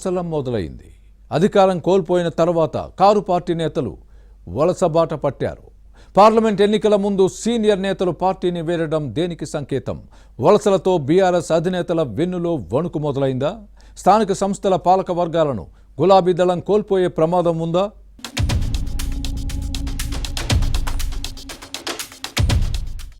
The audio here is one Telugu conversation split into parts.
అసలు మొదలైంది. అధికారం కోల్పోయిన తర్వాత కారు పార్టీ నేతలు వలసబాట పట్టారు. పార్లమెంట్ ఎన్నికల ముందు సీనియర్ నేతలు పార్టీని వీడడం దేనికి సంకేతం? వలసలతో బీఆర్ఎస్ అధినేతల వెన్నులో వణుకు మొదలైందా? స్థానిక సంస్థల పాలక వర్గాలను గులాబీ దళం కోల్పోయే ప్రమాదం ఉందా?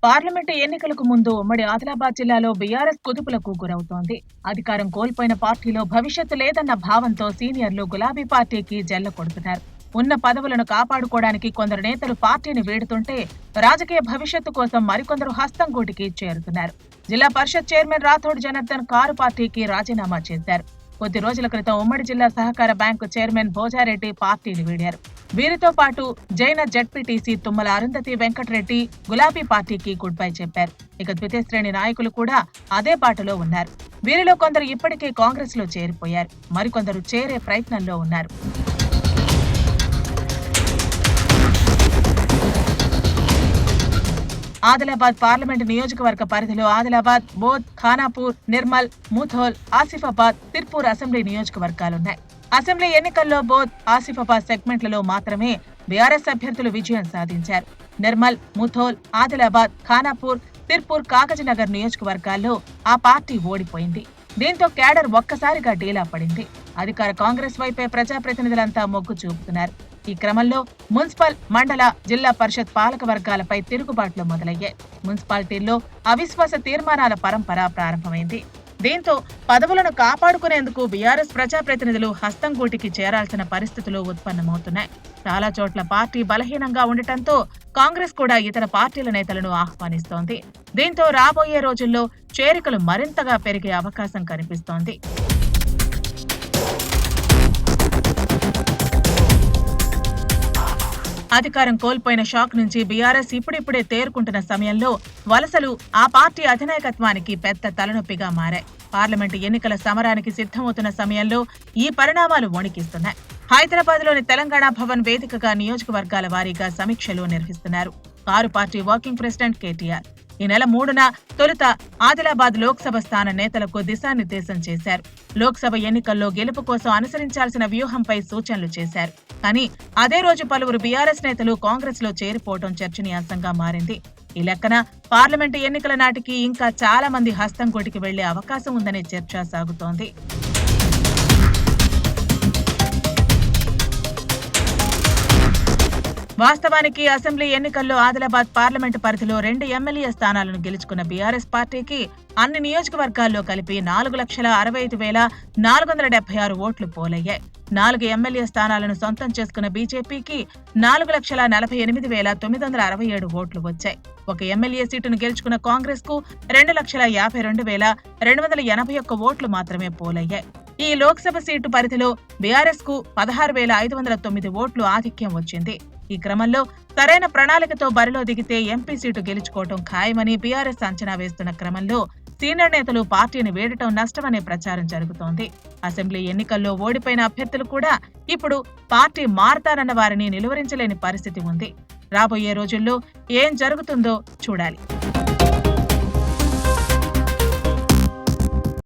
పార్లమెంటు ఎన్నికలకు ముందు ఉమ్మడి ఆదిలాబాద్ జిల్లాలో బీఆర్ఎస్ కుదుపులకు గురవుతోంది. అధికారం కోల్పోయిన పార్టీలో భవిష్యత్తు లేదన్న భావంతో సీనియర్లు గులాబీ పార్టీకి జల్ల కొడుతున్నారు. ఉన్న పదవులను కాపాడుకోవడానికి కొందరు నేతలు పార్టీని వీడుతుంటే రాజకీయ భవిష్యత్తు కోసం మరికొందరు హస్తంగూటికి చేరుతున్నారు. జిల్లా పరిషత్ చైర్మన్ రాథోడ్ జనార్దన్ కారు పార్టీకి రాజీనామా చేశారు. కొద్ది రోజుల క్రితం ఉమ్మడి జిల్లా సహకార బ్యాంకు చైర్మన్ భోజారెడ్డి పార్టీని వీడారు. వీరితో పాటు జైన జడ్పీటీసీ తుమ్మల అరుంధతి వెంకటరెడ్డి గులాబీ పార్టీకి గుడ్ బై చెప్పారు. ఇక ద్వితీయ శ్రేణి నాయకులు కూడా అదే బాటలో ఉన్నారు. వీరిలో కొందరు ఇప్పటికే కాంగ్రెస్ లో చేరిపోయారు. మరికొందరు చేరే ప్రయత్నంలో ఉన్నారు. ఆదిలాబాద్ పార్లమెంటు నియోజకవర్గ పరిధిలో ఆదిలాబాద్, బోధ్, ఖానాపూర్, నిర్మల్, ముథోల్, ఆసిఫాబాద్, తిర్పూర్ అసెంబ్లీ నియోజకవర్గాలున్నాయి. అసెంబ్లీ ఎన్నికల్లో బోధ్, ఆసిఫాబాద్ సెగ్మెంట్లలో మాత్రమే బీఆర్ఎస్ అభ్యర్థులు విజయం సాధించారు. నిర్మల్, ముథోల్, ఆదిలాబాద్, ఖానాపూర్, తిర్పూర్, కాగజ్నగర్ నియోజకవర్గాల్లో ఆ పార్టీ ఓడిపోయింది. దీంతో క్యాడర్ ఒక్కసారిగా డీలా పడింది. అధికార కాంగ్రెస్ వైపే ప్రజాప్రతినిధులంతా మొగ్గు చూపుతున్నారు. ఈ క్రమంలో మున్సిపల్, మండల, జిల్లా పరిషత్ పాలక వర్గాలపై తిరుగుబాట్లు మొదలయ్యాయి. మున్సిపాలిటీల్లో అవిశ్వాస తీర్మానాల పరంపర ప్రారంభమైంది. దీంతో పదవులను కాపాడుకునేందుకు బీఆర్ఎస్ ప్రజాప్రతినిధులు హస్తంగూటికి చేరాల్సిన పరిస్థితులు ఉత్పన్నమవుతున్నాయి. చాలా చోట్ల పార్టీ బలహీనంగా ఉండటంతో కాంగ్రెస్ కూడా ఇతర పార్టీల నేతలను ఆహ్వానిస్తోంది. దీంతో రాబోయే రోజుల్లో చేరికలు మరింతగా పెరిగే అవకాశం కనిపిస్తోంది. అధికారం కోల్పోయిన షాక్ నుంచి బీఆర్ఎస్ ఇప్పుడిప్పుడే తేరుకుంటున్న సమయంలో వలసలు ఆ పార్టీ అధినాయకత్వానికి పెద్ద తలనొప్పిగా మారాయి. పార్లమెంటు ఎన్నికల సమరానికి సిద్ధమవుతున్న సమయంలో ఈ పరిణామాలు వణికిస్తున్నాయి. హైదరాబాద్ లోని తెలంగాణ భవన్ వేదికగా నియోజకవర్గాల వారీగా సమీక్షలు నిర్వహిస్తున్నారు. Car party working president KTR ఈ నెల 3న తొలుత ఆదిలాబాద్ లోక్సభ స్థాన నేతలకు దిశానిర్దేశం చేశారు. లోక్సభ ఎన్నికల్లో గెలుపు కోసం అనుసరించాల్సిన వ్యూహంపై సూచనలు చేశారు. కానీ అదే రోజు పలువురు బీఆర్ఎస్ నేతలు కాంగ్రెస్ లో చేరిపోవడం చర్చనీయాంశంగా మారింది. ఈ లెక్కన పార్లమెంటు ఎన్నికల నాటికి ఇంకా చాలా మంది హస్తంగూటికి వెళ్లే అవకాశం ఉందనే చర్చ సాగుతోంది. వాస్తవానికి అసెంబ్లీ ఎన్నికల్లో ఆదిలాబాద్ పార్లమెంటు పరిధిలో 2 ఎమ్మెల్యే స్థానాలను గెలుచుకున్న బీఆర్ఎస్ పార్టీకి అన్ని నియోజకవర్గాల్లో కలిపి 4,65,476 ఓట్లు పోలయ్యాయి. 4 ఎమ్మెల్యే స్థానాలను సొంతం చేసుకున్న బీజేపీకి 4,48,967 ఓట్లు వచ్చాయి. ఒక ఎమ్మెల్యే సీటును గెలుచుకున్న కాంగ్రెస్ కు 2,52,281 ఓట్లు మాత్రమే పోలయ్యాయి. ఈ లోక్సభ సీటు పరిధిలో బీఆర్ఎస్ కు 16,509 ఓట్లు ఆధిక్యం వచ్చింది. ఈ క్రమంలో సరైన ప్రణాళికతో బరిలో దిగితే ఎంపీ సీటు గెలుచుకోవడం ఖాయమని బీఆర్ఎస్ అంచనా వేస్తున్న క్రమంలో సీనియర్ నేతలు పార్టీని వీడటం నష్టమనే ప్రచారం జరుగుతోంది. అసెంబ్లీ ఎన్నికల్లో ఓడిపోయిన అభ్యర్థులు కూడా ఇప్పుడు పార్టీ మారతారన్న వారిని నిలువరించలేని పరిస్థితి ఉంది. రాబోయే రోజుల్లో ఏం జరుగుతుందో చూడాలి.